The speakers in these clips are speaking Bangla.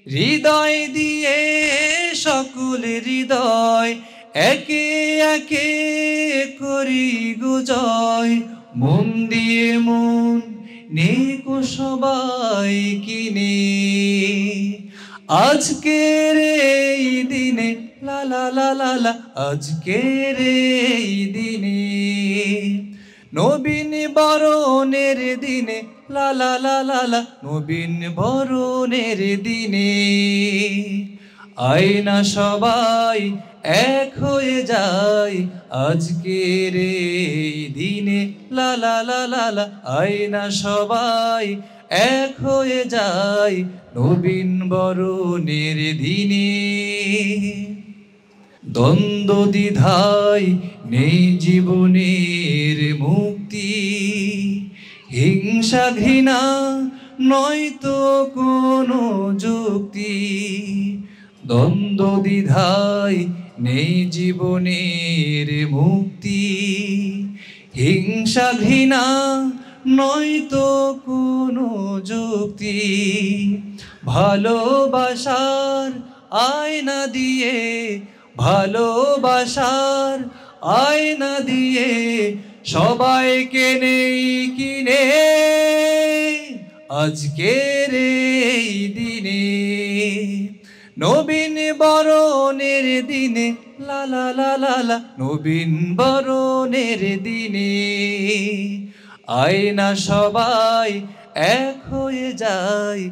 হৃদয় দিয়ে সকল হৃদয় একে একে করি গো জয়। মন দিয়ে মন নেকো সবাই কিনে, আজকের এই দিনে লা লা লা লা লা, আজকের এই দিনে নবীন বরণের দিনে লা লা লা লা লা, নবীন বরণের দিনে আয়না সবাই এক হয়ে যায় আজকের এই দিনে লা লা লা লা লা, আয়না সবাই এক হয়ে যায় নবীন বরণের দিনে। দ্বন্দ্ব দ্বিধায় নেই জীবনের মুক্তি, হিংসা ঘৃণা নয়তো কোনো যুক্তি। দ্বন্দ্ব দ্বিধায় নেই জীবনের মুক্তি, হিংসা ঘৃণা নয়তো কোনো যুক্তি। ভালোবাসার আয়না দিয়ে, ভালোবাসার আয়না দিয়ে সবাইকে নেই কিনে, আজকের এই দিনে নবীন বরণের দিনে লা লা লা লা লা, নবীন বরণের দিনে আয়না সবাই এক হয়ে যায়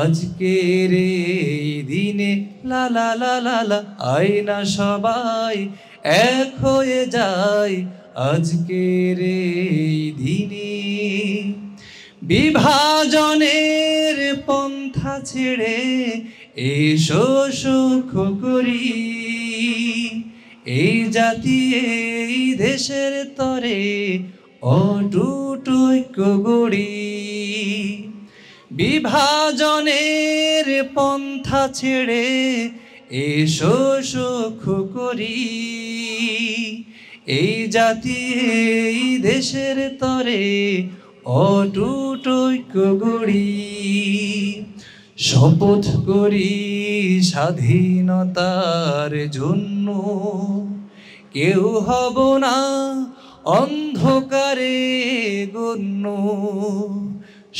আজকের এই দিনে লা লা লা লা লা, আয়না সবাই এক হয়ে যায় আজকের এই দিনে। বিভাজনের পন্থা ছেড়ে এসো সুখ করি, এই জাতি এই দেশের তরে অটুট ঐক্য গড়ি। বিভাজনের পন্থা ছেড়ে এসো সুখ করি, এই জাতি এই দেশের তরে অটুট ঐক্য গড়ি। শপথ করি স্বাধীনতার জন্য, কেউ হব না অন্ধকারে গণ্য।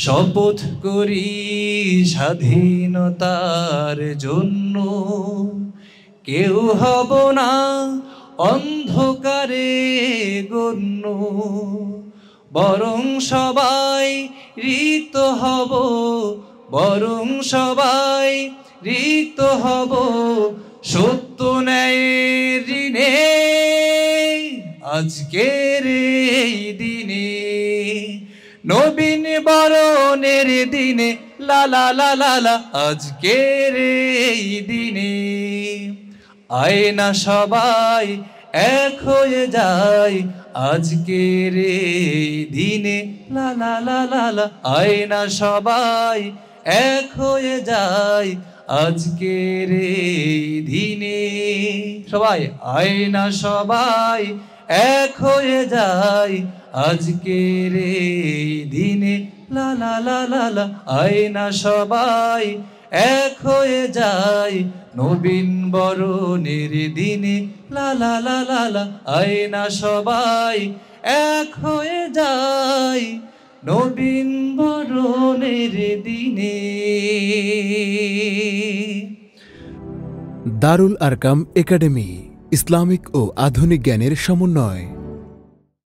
শপথ করি স্বাধীনতার জন্য, কেউ হব না অন্ধকারে গণ্য। বরং সবাই রিক্ত হব, বরং সবাই রিক্ত হব সত্য ন্যায়ের ঋণে, আজকের এই দিনে নবীন বরণের দিনে লা লা লা লা লা, আজকের এই দিনে আয়না সবাই এক হয়ে যায় আজকের এই দিনে লা লা লা লা লা, আয়না সবাই এক হয়ে যায় আজকের এই দিনে। সবাই আয়না সবাই এক হয়ে যায় আজকের এই দিনে লা লা লা লা লা, আয়না সবাই এক হয়ে যায় নবীন বরণের দিনে লা লা লা লা লা, আয়না সবাই এক হয়ে যায় নবীন বরণের দিনে। দারুল আরকাম একাডেমি, ইসলামিক ও আধুনিক জ্ঞানের সমন্বয়।